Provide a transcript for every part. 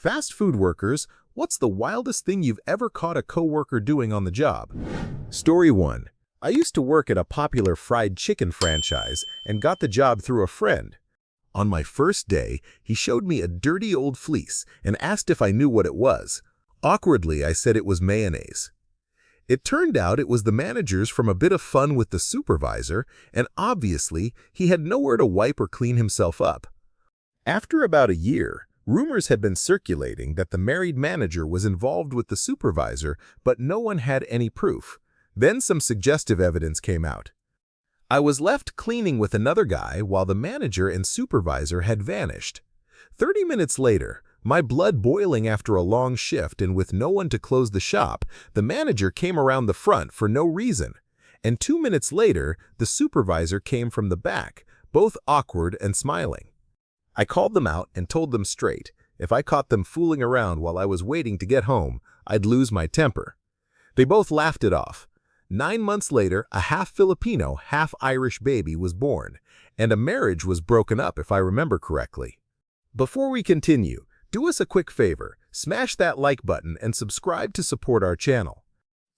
Fast food workers, what's the wildest thing you've ever caught a coworker doing on the job? Story 1. I used to work at a popular fried chicken franchise and got the job through a friend. On my first day, he showed me a dirty old fleece and asked if I knew what it was. Awkwardly, I said it was mayonnaise. It turned out it was the manager's from a bit of fun with the supervisor, and obviously, he had nowhere to wipe or clean himself up. After about a year, rumors had been circulating that the married manager was involved with the supervisor, but no one had any proof. Then some suggestive evidence came out. I was left cleaning with another guy while the manager and supervisor had vanished. 30 minutes later, my blood boiling after a long shift and with no one to close the shop, the manager came around the front for no reason. And 2 minutes later, the supervisor came from the back, both awkward and smiling. I called them out and told them straight, if I caught them fooling around while I was waiting to get home, I'd lose my temper. They both laughed it off. 9 months later, a half-Filipino, half-Irish baby was born, and a marriage was broken up if I remember correctly. Before we continue, do us a quick favor, smash that like button and subscribe to support our channel.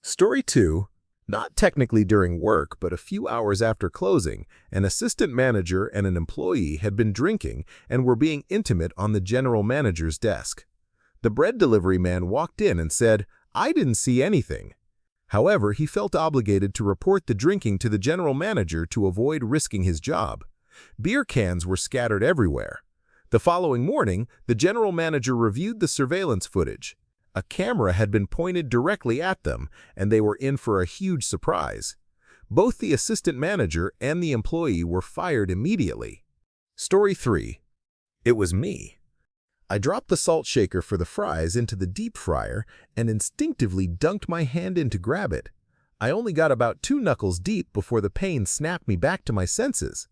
Story 2. Not technically during work, but a few hours after closing, an assistant manager and an employee had been drinking and were being intimate on the general manager's desk. The bread delivery man walked in and said, "I didn't see anything." However, he felt obligated to report the drinking to the general manager to avoid risking his job. Beer cans were scattered everywhere. The following morning, the general manager reviewed the surveillance footage. A camera had been pointed directly at them, and they were in for a huge surprise. Both the assistant manager and the employee were fired immediately. Story 3. It was me. I dropped the salt shaker for the fries into the deep fryer and instinctively dunked my hand in to grab it. I only got about 2 knuckles deep before the pain snapped me back to my senses.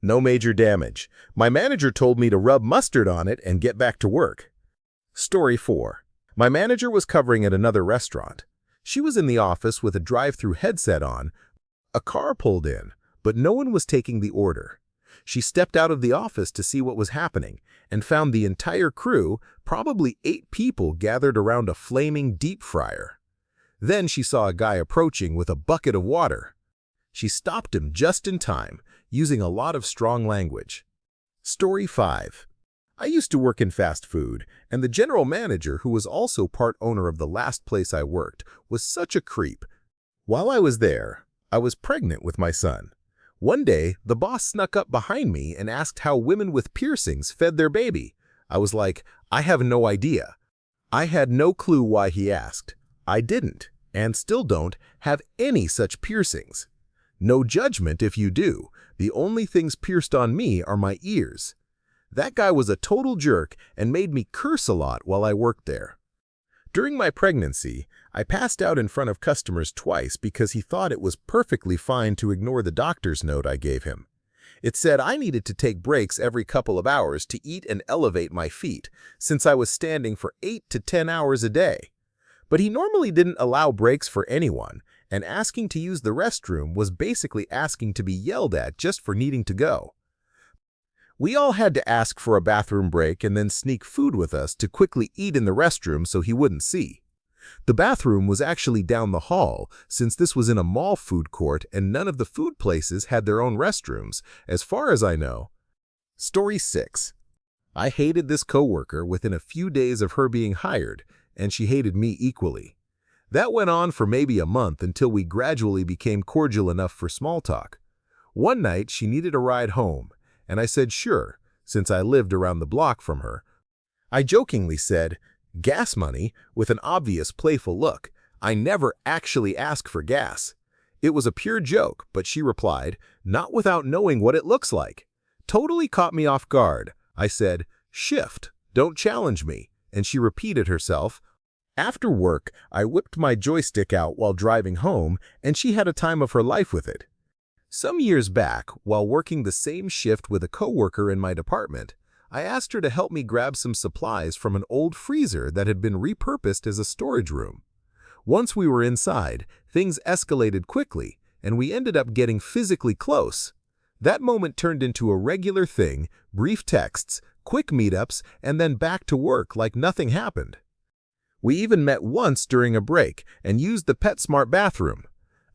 No major damage. My manager told me to rub mustard on it and get back to work. Story 4. My manager was covering at another restaurant. She was in the office with a drive-thru headset on. A car pulled in, but no one was taking the order. She stepped out of the office to see what was happening and found the entire crew, probably 8 people, gathered around a flaming deep fryer. Then she saw a guy approaching with a bucket of water. She stopped him just in time, using a lot of strong language. Story 5. I used to work in fast food, and the general manager, who was also part owner of the last place I worked, was such a creep. While I was there, I was pregnant with my son. One day, the boss snuck up behind me and asked how women with piercings fed their baby. I was like, I have no idea. I had no clue why he asked. I didn't, and still don't, have any such piercings. No judgment if you do. The only things pierced on me are my ears. That guy was a total jerk and made me curse a lot while I worked there. During my pregnancy, I passed out in front of customers twice because he thought it was perfectly fine to ignore the doctor's note I gave him. It said I needed to take breaks every couple of hours to eat and elevate my feet, since I was standing for 8 to 10 hours a day. But he normally didn't allow breaks for anyone, and asking to use the restroom was basically asking to be yelled at just for needing to go. We all had to ask for a bathroom break and then sneak food with us to quickly eat in the restroom so he wouldn't see. The bathroom was actually down the hall, since this was in a mall food court and none of the food places had their own restrooms, as far as I know. Story 6. I hated this coworker within a few days of her being hired, and she hated me equally. That went on for maybe a month until we gradually became cordial enough for small talk. One night, she needed a ride home, and I said sure, since I lived around the block from her. I jokingly said, "Gas money," with an obvious playful look. I never actually ask for gas. It was a pure joke, but she replied, "Not without knowing what it looks like." Totally caught me off guard. I said, "Shift, don't challenge me," and she repeated herself. After work, I whipped my joystick out while driving home, and she had a time of her life with it. Some years back, while working the same shift with a coworker in my department, I asked her to help me grab some supplies from an old freezer that had been repurposed as a storage room. Once we were inside, things escalated quickly, and we ended up getting physically close. That moment turned into a regular thing, brief texts, quick meetups, and then back to work like nothing happened. We even met once during a break and used the PetSmart bathroom.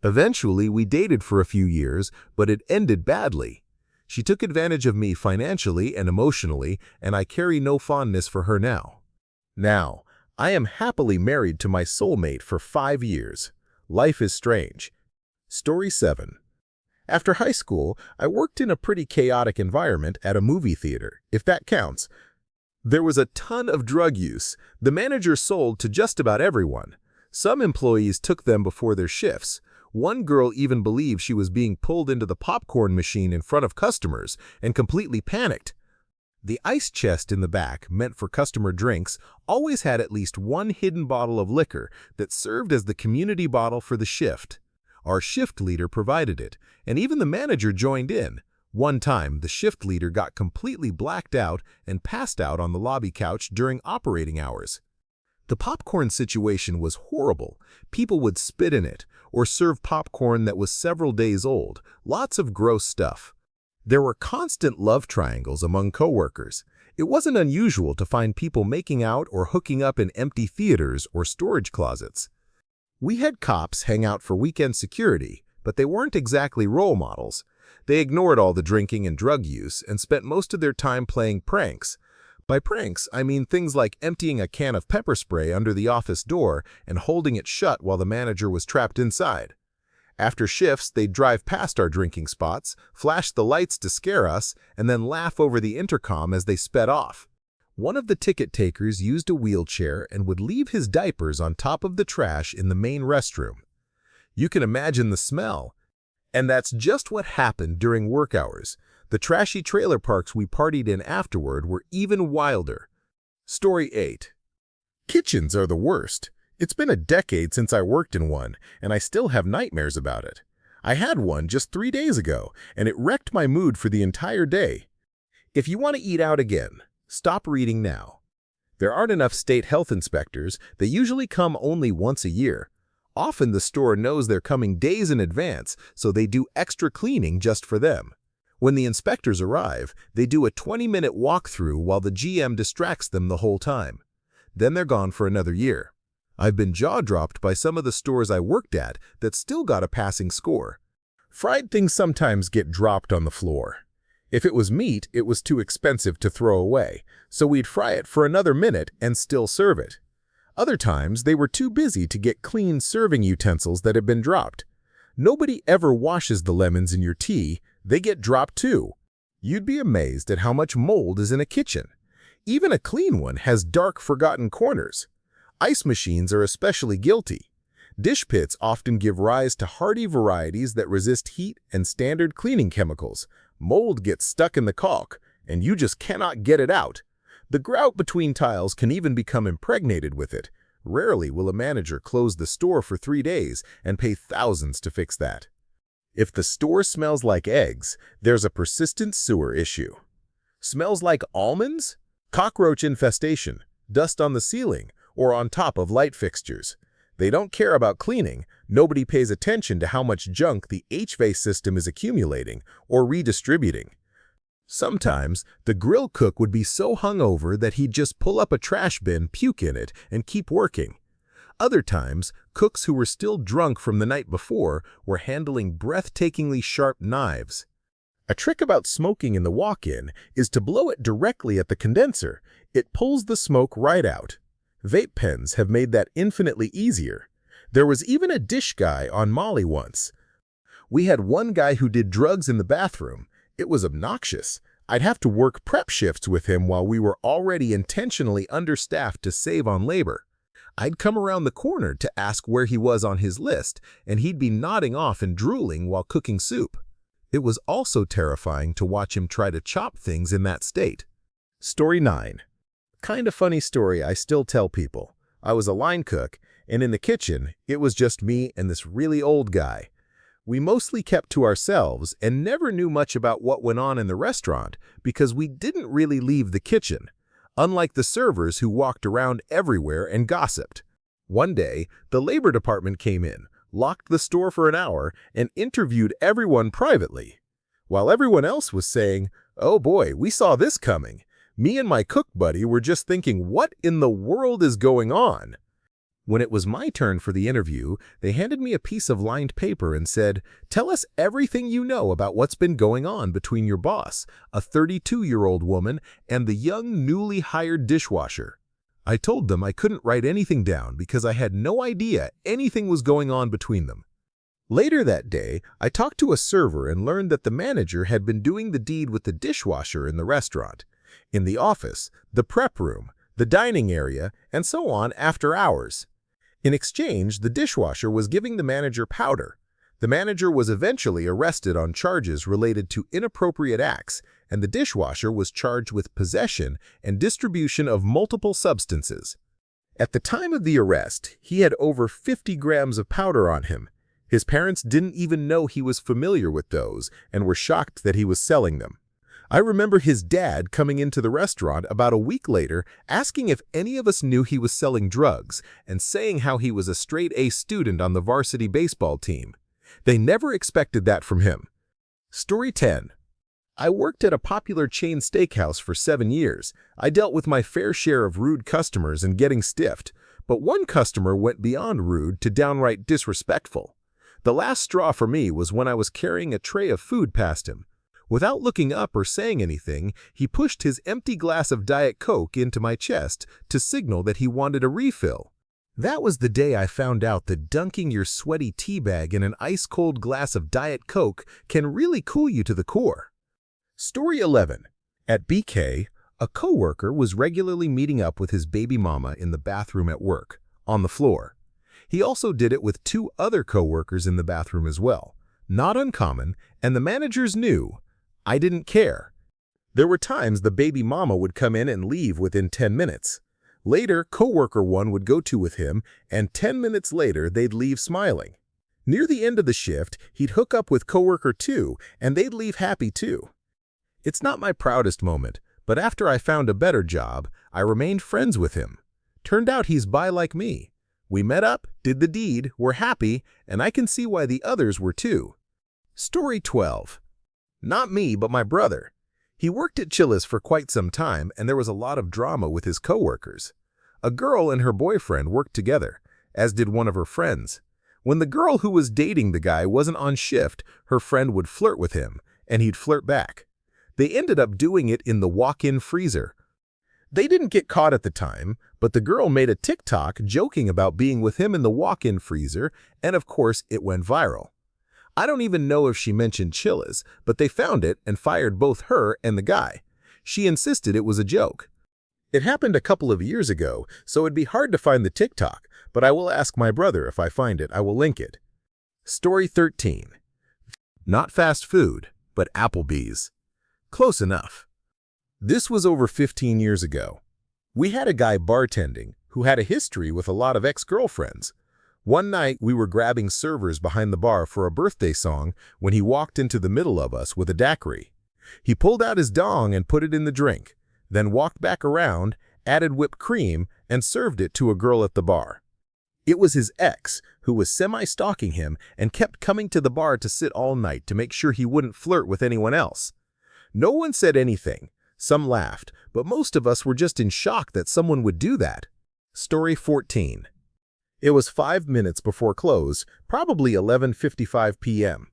Eventually, we dated for a few years, but it ended badly. She took advantage of me financially and emotionally, and I carry no fondness for her now. Now, I am happily married to my soulmate for 5 years. Life is strange. Story 7. After high school, I worked in a pretty chaotic environment at a movie theater, if that counts. There was a ton of drug use. The manager sold to just about everyone. Some employees took them before their shifts. One girl even believed she was being pulled into the popcorn machine in front of customers and completely panicked. The ice chest in the back, meant for customer drinks, always had at least one hidden bottle of liquor that served as the community bottle for the shift. Our shift leader provided it, and even the manager joined in. One time, the shift leader got completely blacked out and passed out on the lobby couch during operating hours. The popcorn situation was horrible. People would spit in it or serve popcorn that was several days old. Lots of gross stuff. There were constant love triangles among coworkers. It wasn't unusual to find people making out or hooking up in empty theaters or storage closets. We had cops hang out for weekend security, but they weren't exactly role models. They ignored all the drinking and drug use and spent most of their time playing pranks. By pranks, I mean things like emptying a can of pepper spray under the office door and holding it shut while the manager was trapped inside. After shifts, they'd drive past our drinking spots, flash the lights to scare us, and then laugh over the intercom as they sped off. One of the ticket takers used a wheelchair and would leave his diapers on top of the trash in the main restroom. You can imagine the smell. And that's just what happened during work hours. The trashy trailer parks we partied in afterward were even wilder. Story 8. Kitchens are the worst. It's been a decade since I worked in one, and I still have nightmares about it. I had one just 3 days ago, and it wrecked my mood for the entire day. If you want to eat out again, stop reading now. There aren't enough state health inspectors. They usually come only once a year. Often the store knows they're coming days in advance, so they do extra cleaning just for them. When the inspectors arrive, they do a 20-minute walkthrough while the GM distracts them the whole time. Then they're gone for another year. I've been jaw-dropped by some of the stores I worked at that still got a passing score. Fried things sometimes get dropped on the floor. If it was meat, it was too expensive to throw away, so we'd fry it for another minute and still serve it. Other times, they were too busy to get clean serving utensils that had been dropped. Nobody ever washes the lemons in your tea. They get dropped too. You'd be amazed at how much mold is in a kitchen. Even a clean one has dark, forgotten corners. Ice machines are especially guilty. Dish pits often give rise to hardy varieties that resist heat and standard cleaning chemicals. Mold gets stuck in the caulk, and you just cannot get it out. The grout between tiles can even become impregnated with it. Rarely will a manager close the store for 3 days and pay thousands to fix that. If the store smells like eggs, there's a persistent sewer issue. Smells like almonds? Cockroach infestation, dust on the ceiling, or on top of light fixtures. They don't care about cleaning. Nobody pays attention to how much junk the HVAC system is accumulating or redistributing. Sometimes, the grill cook would be so hungover that he'd just pull up a trash bin, puke in it, and keep working. Other times, cooks who were still drunk from the night before were handling breathtakingly sharp knives. A trick about smoking in the walk-in is to blow it directly at the condenser. It pulls the smoke right out. Vape pens have made that infinitely easier. There was even a dish guy on Molly once. We had one guy who did drugs in the bathroom. It was obnoxious. I'd have to work prep shifts with him while we were already intentionally understaffed to save on labor. I'd come around the corner to ask where he was on his list, and he'd be nodding off and drooling while cooking soup. It was also terrifying to watch him try to chop things in that state. Story 9. Kinda funny story I still tell people. I was a line cook, and in the kitchen, it was just me and this really old guy. We mostly kept to ourselves and never knew much about what went on in the restaurant because we didn't really leave the kitchen, unlike the servers who walked around everywhere and gossiped. One day, the labor department came in, locked the store for an hour, and interviewed everyone privately. While everyone else was saying, "Oh boy, we saw this coming," Me and my cook buddy were just thinking, what in the world is going on? When it was my turn for the interview, they handed me a piece of lined paper and said, "Tell us everything you know about what's been going on between your boss, a 32-year-old woman, and the young, newly hired dishwasher." I told them I couldn't write anything down because I had no idea anything was going on between them. Later that day, I talked to a server and learned that the manager had been doing the deed with the dishwasher in the restaurant, in the office, the prep room, the dining area, and so on after hours. In exchange, the dishwasher was giving the manager powder. The manager was eventually arrested on charges related to inappropriate acts, and the dishwasher was charged with possession and distribution of multiple substances. At the time of the arrest, he had over 50 grams of powder on him. His parents didn't even know he was familiar with those and were shocked that he was selling them. I remember his dad coming into the restaurant about a week later asking if any of us knew he was selling drugs and saying how he was a straight-A student on the varsity baseball team. They never expected that from him. Story 10. I worked at a popular chain steakhouse for 7 years. I dealt with my fair share of rude customers and getting stiffed, but one customer went beyond rude to downright disrespectful. The last straw for me was when I was carrying a tray of food past him. Without looking up or saying anything, he pushed his empty glass of Diet Coke into my chest to signal that he wanted a refill. That was the day I found out that dunking your sweaty tea bag in an ice-cold glass of Diet Coke can really cool you to the core. Story 11. At BK, a coworker was regularly meeting up with his baby mama in the bathroom at work, on the floor. He also did it with 2 other coworkers in the bathroom as well. Not uncommon, and the managers knew. I didn't care. There were times the baby mama would come in and leave within 10 minutes. Later, coworker 1 would go to with him, and 10 minutes later, they'd leave smiling. Near the end of the shift, he'd hook up with coworker 2, and they'd leave happy too. It's not my proudest moment, but after I found a better job, I remained friends with him. Turned out he's bi like me. We met up, did the deed, were happy, and I can see why the others were too. Story 12. Not me, but my brother. He worked at Chili's for quite some time, and there was a lot of drama with his coworkers. A girl and her boyfriend worked together, as did one of her friends. When the girl who was dating the guy wasn't on shift, her friend would flirt with him, and he'd flirt back. They ended up doing it in the walk-in freezer. They didn't get caught at the time, but the girl made a TikTok joking about being with him in the walk-in freezer, and of course it went viral. I don't even know if she mentioned Chili's, but they found it and fired both her and the guy. She insisted it was a joke. It happened a couple of years ago, so it'd be hard to find the TikTok, but I will ask my brother. If I find it, I will link it. Story 13. Not fast food, but Applebee's. Close enough. This was over 15 years ago. We had a guy bartending who had a history with a lot of ex-girlfriends. One night, we were grabbing servers behind the bar for a birthday song when he walked into the middle of us with a daiquiri. He pulled out his dong and put it in the drink, then walked back around, added whipped cream, and served it to a girl at the bar. It was his ex, who was semi-stalking him and kept coming to the bar to sit all night to make sure he wouldn't flirt with anyone else. No one said anything. Some laughed, but most of us were just in shock that someone would do that. Story 14. It was 5 minutes before close, probably 11:55 p.m.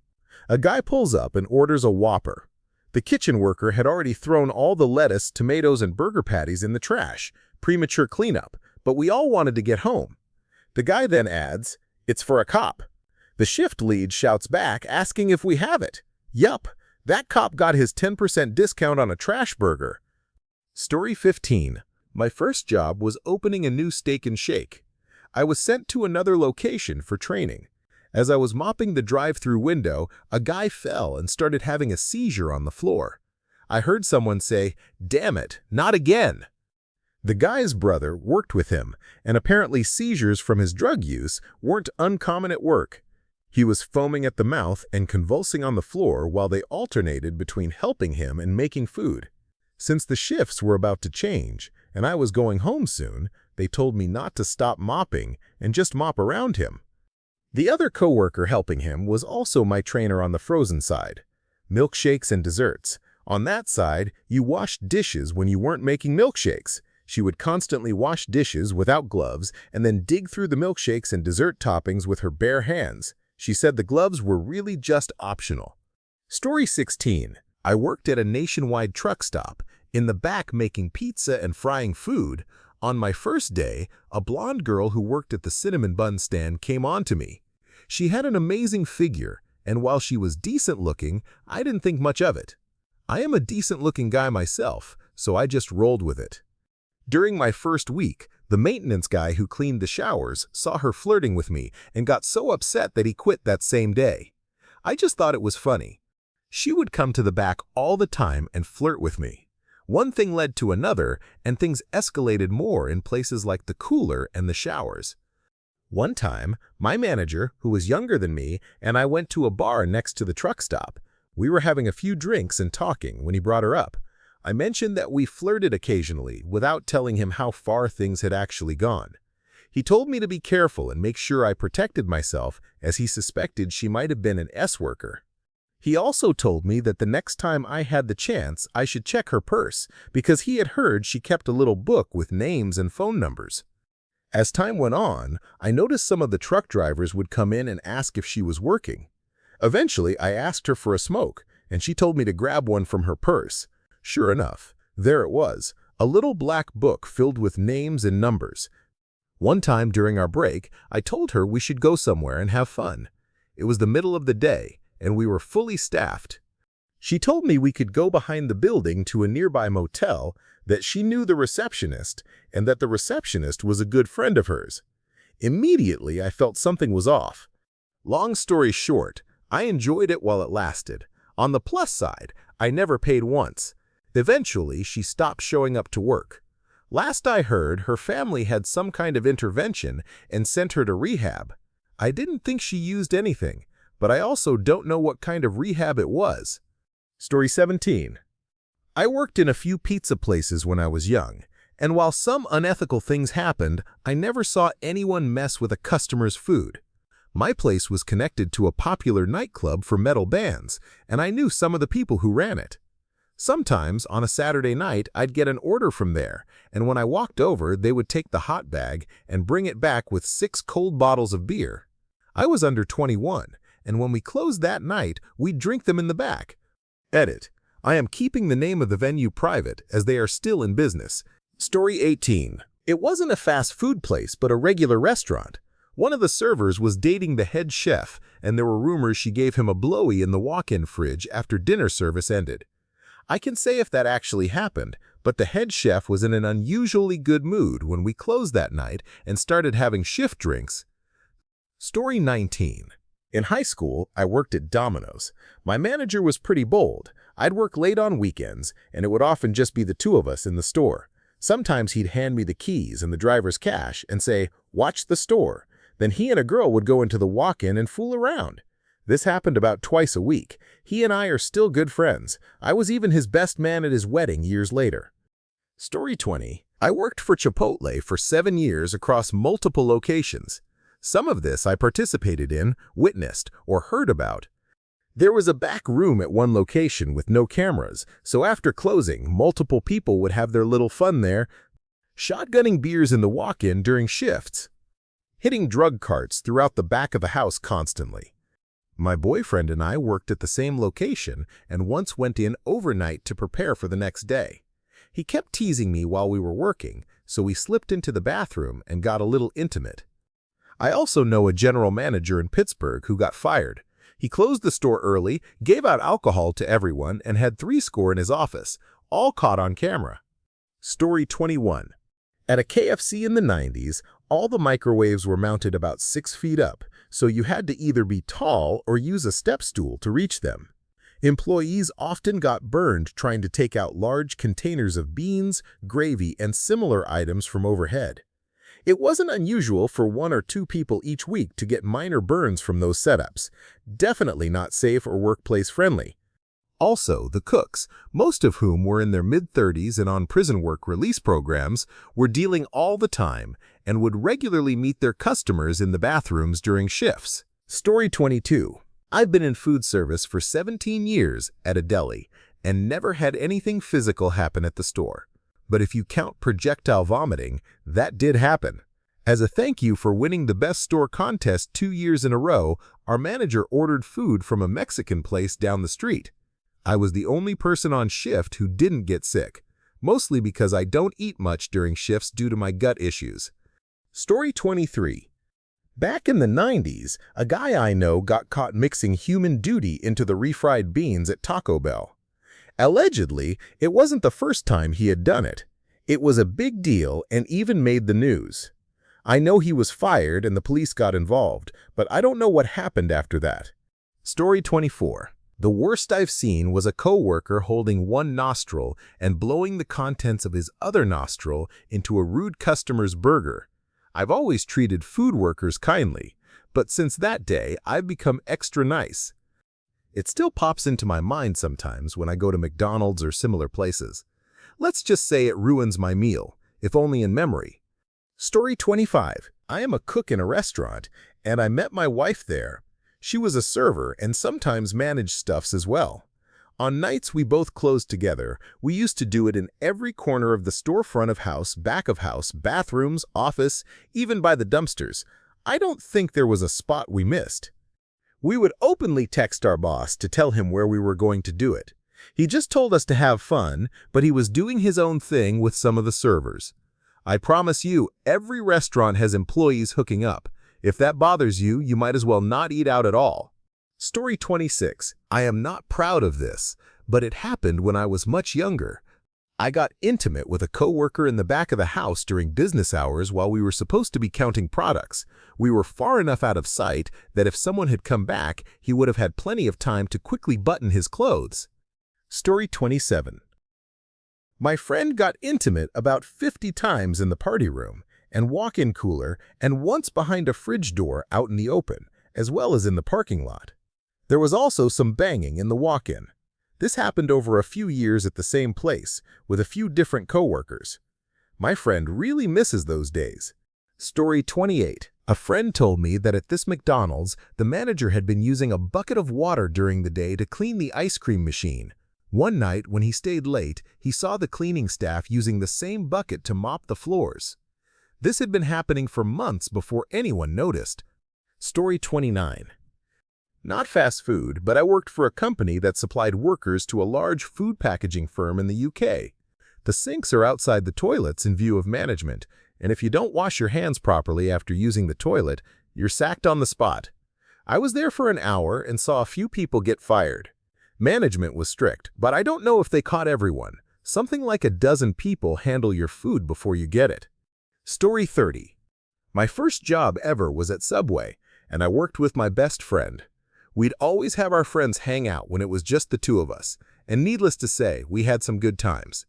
A guy pulls up and orders a Whopper. The kitchen worker had already thrown all the lettuce, tomatoes, and burger patties in the trash, premature cleanup, but we all wanted to get home. The guy then adds, "It's for a cop." The shift lead shouts back, asking if we have it. Yup. That cop got his 10% discount on a trash burger. Story 15. My first job was opening a new Steak and Shake. I was sent to another location for training. As I was mopping the drive-thru window, a guy fell and started having a seizure on the floor. I heard someone say, "Damn it, not again." The guy's brother worked with him, and apparently seizures from his drug use weren't uncommon at work. He was foaming at the mouth and convulsing on the floor while they alternated between helping him and making food. Since the shifts were about to change and I was going home soon, they told me not to stop mopping and just mop around him. The other coworker helping him was also my trainer on the frozen side. Milkshakes and desserts, On that side, you washed dishes when you weren't making milkshakes. She would constantly wash dishes without gloves and then dig through the milkshakes and dessert toppings with her bare hands. She said the gloves were really just optional. Story 16. I worked at a nationwide truck stop, in the back making pizza and frying food. On my first day, a blonde girl who worked at the cinnamon bun stand came on to me. She had an amazing figure, and while she was decent looking, I didn't think much of it. I am a decent-looking guy myself, so I just rolled with it. During my first week, the maintenance guy who cleaned the showers saw her flirting with me and got so upset that he quit that same day. I just thought it was funny. She would come to the back all the time and flirt with me. One thing led to another, and things escalated more in places like the cooler and the showers. One time, my manager, who was younger than me, and I went to a bar next to the truck stop. We were having a few drinks and talking when he brought her up. I mentioned that we flirted occasionally without telling him how far things had actually gone. He told me to be careful and make sure I protected myself, as he suspected she might have been an S-worker. He also told me that the next time I had the chance, I should check her purse, because he had heard she kept a little book with names and phone numbers. As time went on, I noticed some of the truck drivers would come in and ask if she was working. Eventually, I asked her for a smoke, and she told me to grab one from her purse. Sure enough, there it was, a little black book filled with names and numbers. One time during our break, I told her we should go somewhere and have fun. It was the middle of the day, and we were fully staffed. She told me we could go behind the building to a nearby motel, that she knew the receptionist, and that the receptionist was a good friend of hers. Immediately, I felt something was off. Long story short, I enjoyed it while it lasted. On the plus side, I never paid once. Eventually, she stopped showing up to work. Last I heard, her family had some kind of intervention and sent her to rehab. I didn't think she used anything, but I also don't know what kind of rehab it was. Story 17. I worked in a few pizza places when I was young, and while some unethical things happened, I never saw anyone mess with a customer's food. My place was connected to a popular nightclub for metal bands, and I knew some of the people who ran it. Sometimes, on a Saturday night, I'd get an order from there, and when I walked over, they would take the hot bag and bring it back with 6 cold bottles of beer. I was under 21, and when we closed that night, we'd drink them in the back. Edit. I am keeping the name of the venue private, as they are still in business. Story 18. It wasn't a fast food place, but a regular restaurant. One of the servers was dating the head chef, and there were rumors she gave him a blowy in the walk-in fridge after dinner service ended. I can say if that actually happened, but the head chef was in an unusually good mood when we closed that night and started having shift drinks. Story 19. In high school, I worked at Domino's. My manager was pretty bold. I'd work late on weekends, and it would often just be the two of us in the store. Sometimes he'd hand me the keys and the driver's cash and say, "Watch the store." Then he and a girl would go into the walk-in and fool around. This happened about twice a week. He and I are still good friends. I was even his best man at his wedding years later. Story 20. I worked for Chipotle for 7 years across multiple locations. Some of this I participated in, witnessed, or heard about. There was a back room at one location with no cameras, so after closing, multiple people would have their little fun there, shotgunning beers in the walk-in during shifts, hitting drug carts throughout the back of the house constantly. My boyfriend and I worked at the same location and once went in overnight to prepare for the next day. He kept teasing me while we were working, so we slipped into the bathroom and got a little intimate. I also know a general manager in Pittsburgh who got fired. He closed the store early, gave out alcohol to everyone, and had 3 score in his office, all caught on camera. Story 21. At a KFC in the 90s, all the microwaves were mounted about 6 feet up, so you had to either be tall or use a step stool to reach them. Employees often got burned trying to take out large containers of beans, gravy, and similar items from overhead. It wasn't unusual for 1 or 2 people each week to get minor burns from those setups. Definitely not safe or workplace friendly. Also, the cooks, most of whom were in their mid-30s and on prison work release programs, were dealing all the time and would regularly meet their customers in the bathrooms during shifts. Story 22. I've been in food service for 17 years at a deli, and never had anything physical happen at the store. But if you count projectile vomiting, that did happen. As a thank you for winning the best store contest 2 years in a row, our manager ordered food from a Mexican place down the street. I was the only person on shift who didn't get sick, mostly because I don't eat much during shifts due to my gut issues. Story 23. Back in the 90s, a guy I know got caught mixing human duty into the refried beans at Taco Bell. Allegedly, it wasn't the first time he had done it. It was a big deal and even made the news. I know he was fired and the police got involved, but I don't know what happened after that. Story 24. The worst I've seen was a coworker holding one nostril and blowing the contents of his other nostril into a rude customer's burger. I've always treated food workers kindly, but since that day, I've become extra nice. It still pops into my mind sometimes when I go to McDonald's or similar places. Let's just say it ruins my meal, if only in memory. Story 25. I am a cook in a restaurant, and I met my wife there. She was a server and sometimes managed stuffs as well. On nights we both closed together, we used to do it in every corner of the storefront of house, back of house, bathrooms, office, even by the dumpsters. I don't think there was a spot we missed. We would openly text our boss to tell him where we were going to do it. He just told us to have fun, but he was doing his own thing with some of the servers. I promise you, every restaurant has employees hooking up. If that bothers you, you might as well not eat out at all. Story 26. I am not proud of this, but it happened when I was much younger. I got intimate with a coworker in the back of the house during business hours while we were supposed to be counting products. We were far enough out of sight that if someone had come back, he would have had plenty of time to quickly button his clothes. Story 27. My friend got intimate about 50 times in the party room and walk-in cooler and once behind a fridge door out in the open, as well as in the parking lot. There was also some banging in the walk-in. This happened over a few years at the same place, with a few different coworkers. My friend really misses those days. Story 28. A friend told me that at this McDonald's, the manager had been using a bucket of water during the day to clean the ice cream machine. One night, when he stayed late, he saw the cleaning staff using the same bucket to mop the floors. This had been happening for months before anyone noticed. Story 29. Not fast food, but I worked for a company that supplied workers to a large food packaging firm in the UK. The sinks are outside the toilets in view of management, and if you don't wash your hands properly after using the toilet, you're sacked on the spot. I was there for an hour and saw a few people get fired. Management was strict, but I don't know if they caught everyone. Something like a dozen people handle your food before you get it. Story 30. My first job ever was at Subway, and I worked with my best friend. We'd always have our friends hang out when it was just the two of us, and needless to say, we had some good times.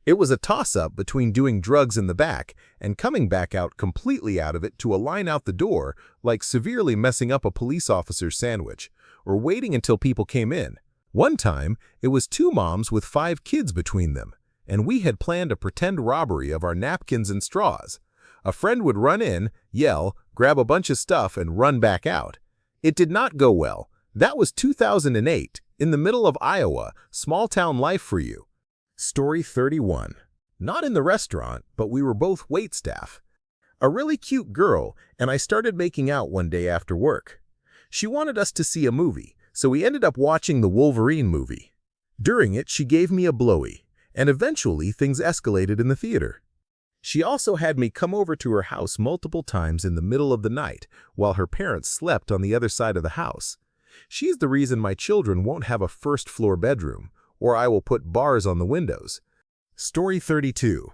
It was a toss-up between doing drugs in the back and coming back out completely out of it to a line out the door, like severely messing up a police officer's sandwich, or waiting until people came in. One time, it was 2 moms with 5 kids between them, and we had planned a pretend robbery of our napkins and straws. A friend would run in, yell, grab a bunch of stuff, and run back out. It did not go well. That was 2008, in the middle of Iowa, small-town life for you. Story 31. Not in the restaurant, but we were both waitstaff. A really cute girl, and I started making out one day after work. She wanted us to see a movie, so we ended up watching the Wolverine movie. During it, she gave me a blowy, and eventually things escalated in the theater. She also had me come over to her house multiple times in the middle of the night while her parents slept on the other side of the house. She's the reason my children won't have a first-floor bedroom, or I will put bars on the windows. Story 32.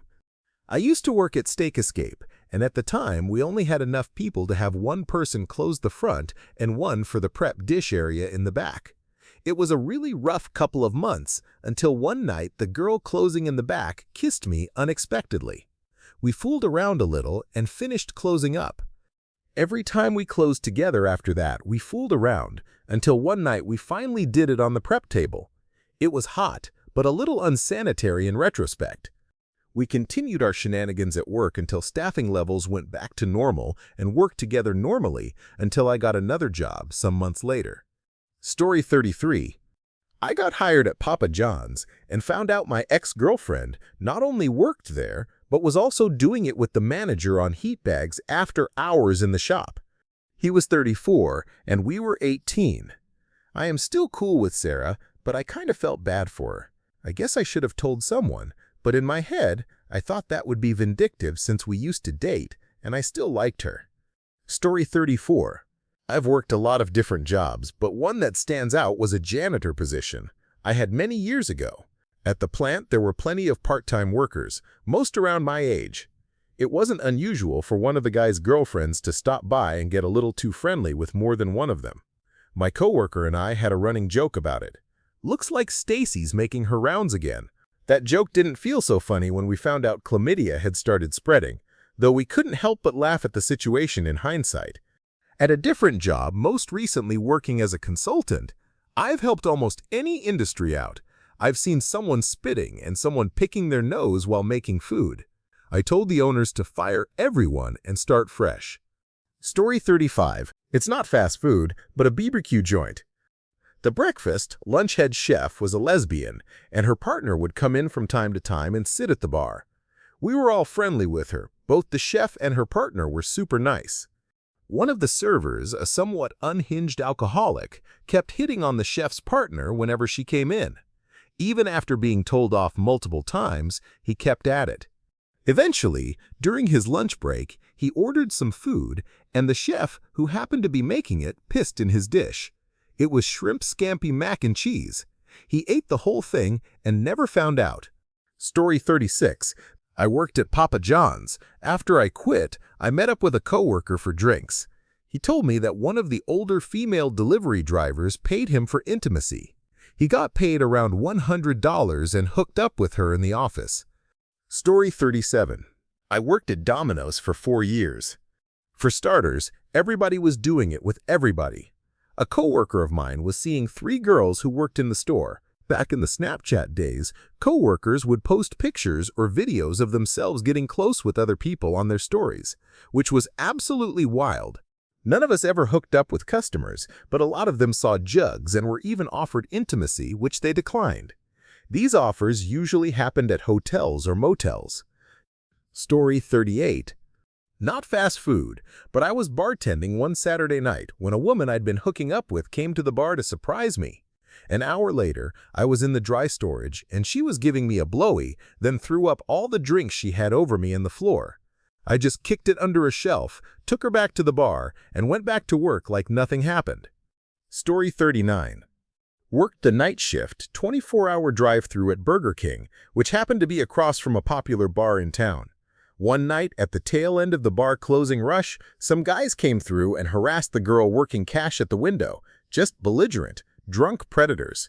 I used to work at Steak Escape, and at the time we only had enough people to have one person close the front and one for the prep dish area in the back. It was a really rough couple of months until one night the girl closing in the back kissed me unexpectedly. We fooled around a little and finished closing up. Every time we closed together after that, we fooled around until one night we finally did it on the prep table. It was hot, but a little unsanitary in retrospect. We continued our shenanigans at work until staffing levels went back to normal and worked together normally until I got another job some months later. Story 33. I got hired at Papa John's and found out my ex-girlfriend not only worked there, but was also doing it with the manager on heat bags after hours in the shop. He was 34 and we were 18. I am still cool with Sarah, but I kind of felt bad for her. I guess I should have told someone, but in my head, I thought that would be vindictive since we used to date, and I still liked her. Story 34. I've worked a lot of different jobs, but one that stands out was a janitor position I had many years ago. At the plant, there were plenty of part-time workers, most around my age. It wasn't unusual for one of the guy's girlfriends to stop by and get a little too friendly with more than one of them. My coworker and I had a running joke about it. Looks like Stacy's making her rounds again. That joke didn't feel so funny when we found out chlamydia had started spreading, though we couldn't help but laugh at the situation in hindsight. At a different job, most recently working as a consultant, I've helped almost any industry out. I've seen someone spitting and someone picking their nose while making food. I told the owners to fire everyone and start fresh. Story 35. It's not fast food, but a BBQ joint. The breakfast, lunch head chef was a lesbian, and her partner would come in from time to time and sit at the bar. We were all friendly with her. Both the chef and her partner were super nice. One of the servers, a somewhat unhinged alcoholic, kept hitting on the chef's partner whenever she came in. Even after being told off multiple times, he kept at it. Eventually, during his lunch break, he ordered some food, and the chef, who happened to be making it, pissed in his dish. It was shrimp scampi mac and cheese. He ate the whole thing and never found out. Story 36. I worked at Papa John's. After I quit, I met up with a coworker for drinks. He told me that one of the older female delivery drivers paid him for intimacy. He got paid around $100 and hooked up with her in the office. Story 37. I worked at Domino's for 4 years. For starters, everybody was doing it with everybody. A coworker of mine was seeing 3 girls who worked in the store. Back in the Snapchat days, coworkers would post pictures or videos of themselves getting close with other people on their stories, which was absolutely wild. None of us ever hooked up with customers, but a lot of them saw jugs and were even offered intimacy, which they declined. These offers usually happened at hotels or motels. Story 38. Not fast food, but I was bartending one Saturday night when a woman I'd been hooking up with came to the bar to surprise me. An hour later, I was in the dry storage, and she was giving me a blowy, then threw up all the drinks she had over me on the floor. I just kicked it under a shelf, took her back to the bar, and went back to work like nothing happened. Story 39. Worked the night shift, 24-hour drive-thru at Burger King, which happened to be across from a popular bar in town. One night, at the tail end of the bar closing rush, some guys came through and harassed the girl working cash at the window, just belligerent, drunk predators.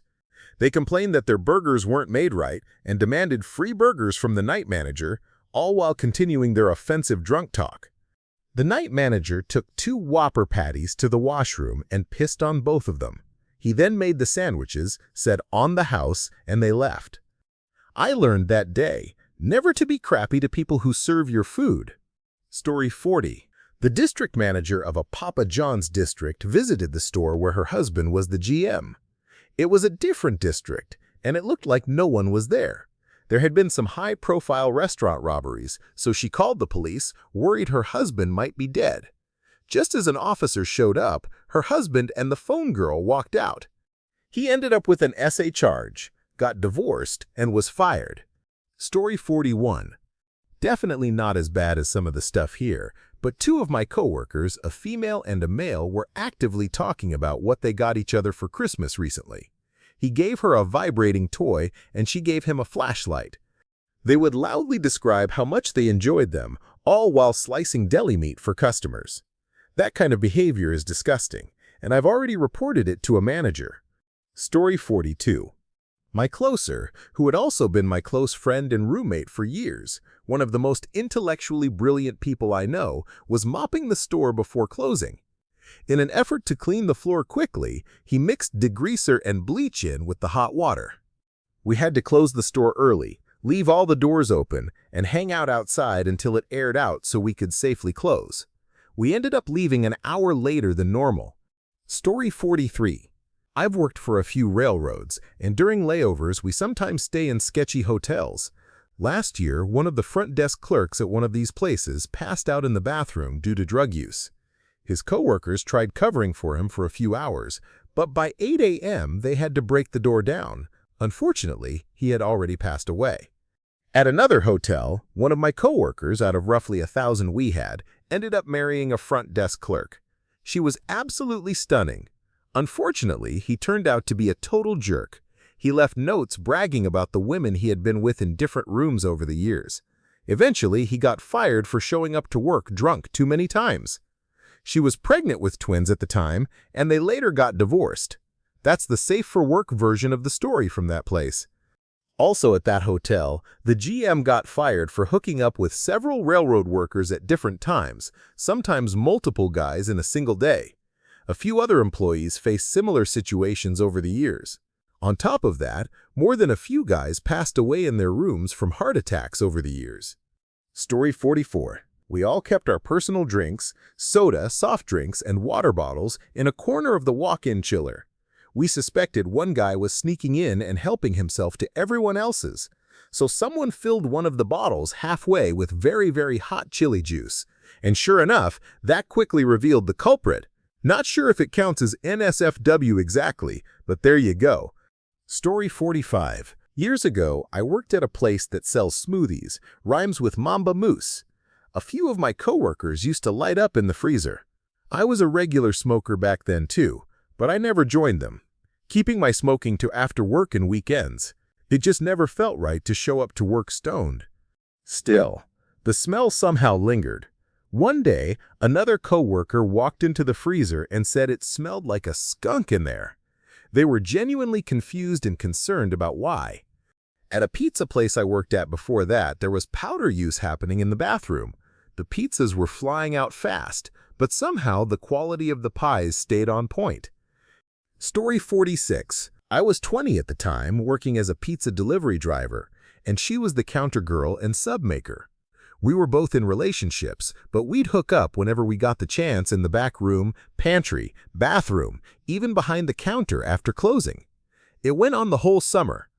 They complained that their burgers weren't made right and demanded free burgers from the night manager, all while continuing their offensive drunk talk. The night manager took 2 Whopper patties to the washroom and pissed on both of them. He then made the sandwiches, said "on the house," and they left. I learned that day never to be crappy to people who serve your food. Story 40. The district manager of a Papa John's district visited the store where her husband was the GM. It was a different district, and it looked like no one was there. There had been some high-profile restaurant robberies, so she called the police, worried her husband might be dead. Just as an officer showed up, her husband and the phone girl walked out. He ended up with an SA charge, got divorced, and was fired. Story 41. Definitely not as bad as some of the stuff here, but 2 of my coworkers, a female and a male, were actively talking about what they got each other for Christmas recently. He gave her a vibrating toy, and she gave him a flashlight. They would loudly describe how much they enjoyed them, all while slicing deli meat for customers. That kind of behavior is disgusting, and I've already reported it to a manager. Story 42. My closer, who had also been my close friend and roommate for years, one of the most intellectually brilliant people I know, was mopping the store before closing. In an effort to clean the floor quickly, he mixed degreaser and bleach in with the hot water. We had to close the store early, leave all the doors open, and hang out outside until it aired out so we could safely close. We ended up leaving an hour later than normal. Story 43. I've worked for a few railroads, and during layovers we sometimes stay in sketchy hotels. Last year, one of the front desk clerks at one of these places passed out in the bathroom due to drug use. His coworkers tried covering for him for a few hours, but by 8 a.m. they had to break the door down. Unfortunately, he had already passed away. At another hotel, one of my coworkers, out of roughly 1,000 we had, ended up marrying a front desk clerk. She was absolutely stunning. Unfortunately, he turned out to be a total jerk. He left notes bragging about the women he had been with in different rooms over the years. Eventually, he got fired for showing up to work drunk too many times. She was pregnant with twins at the time, and they later got divorced. That's the safe for work version of the story from that place. Also at that hotel, the GM got fired for hooking up with several railroad workers at different times, sometimes multiple guys in a single day. A few other employees faced similar situations over the years. On top of that, more than a few guys passed away in their rooms from heart attacks over the years. Story 44. We all kept our personal drinks, soda, soft drinks, and water bottles in a corner of the walk-in chiller. We suspected one guy was sneaking in and helping himself to everyone else's. So someone filled one of the bottles halfway with very, very hot chili juice. And sure enough, that quickly revealed the culprit. Not sure if it counts as NSFW exactly, but there you go. Story 45. Years ago, I worked at a place that sells smoothies, rhymes with Mamba Moose. A few of my coworkers used to light up in the freezer. I was a regular smoker back then too, but I never joined them, keeping my smoking to after work and weekends. It just never felt right to show up to work stoned. Still, the smell somehow lingered. One day, another coworker walked into the freezer and said it smelled like a skunk in there. They were genuinely confused and concerned about why. At a pizza place I worked at before that, there was powder use happening in the bathroom. The pizzas were flying out fast, but somehow the quality of the pies stayed on point. Story 46. I was 20 at the time, working as a pizza delivery driver, and she was the counter girl and sub maker. We were both in relationships, but we'd hook up whenever we got the chance in the back room, pantry, bathroom, even behind the counter after closing. It went on the whole summer.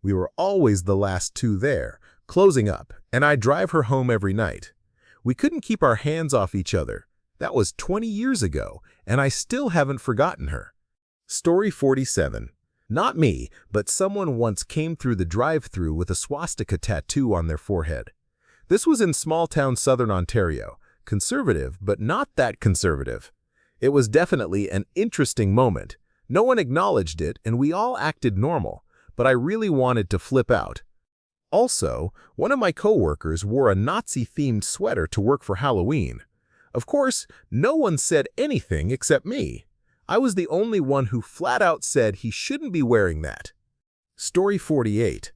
We were always the last two there, closing up, and I'd drive her home every night. We couldn't keep our hands off each other. That was 20 years ago, and I still haven't forgotten her. Story 47. Not me, but someone once came through the drive-thru with a swastika tattoo on their forehead. This was in small-town southern Ontario, conservative but not that conservative. It was definitely an interesting moment. No one acknowledged it, and we all acted normal, but I really wanted to flip out. Also, one of my coworkers wore a Nazi-themed sweater to work for Halloween. Of course, no one said anything except me. I was the only one who flat out said he shouldn't be wearing that. Story 48.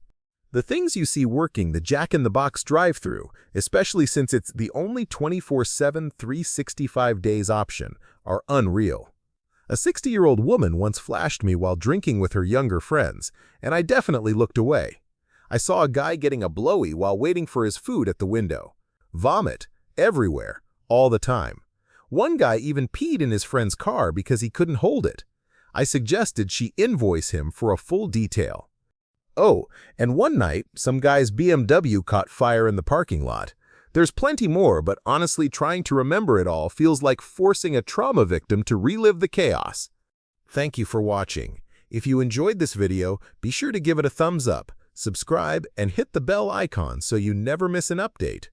The things you see working the Jack-in-the-Box drive-thru, especially since it's the only 24/7, 365 days option, are unreal. A 60-year-old woman once flashed me while drinking with her younger friends, and I definitely looked away. I saw a guy getting a blowy while waiting for his food at the window. Vomit, everywhere, all the time. One guy even peed in his friend's car because he couldn't hold it. I suggested she invoice him for a full detail. Oh, and one night, some guy's BMW caught fire in the parking lot. There's plenty more, but honestly, trying to remember it all feels like forcing a trauma victim to relive the chaos. Thank you for watching. If you enjoyed this video, be sure to give it a thumbs up, subscribe, and hit the bell icon so you never miss an update.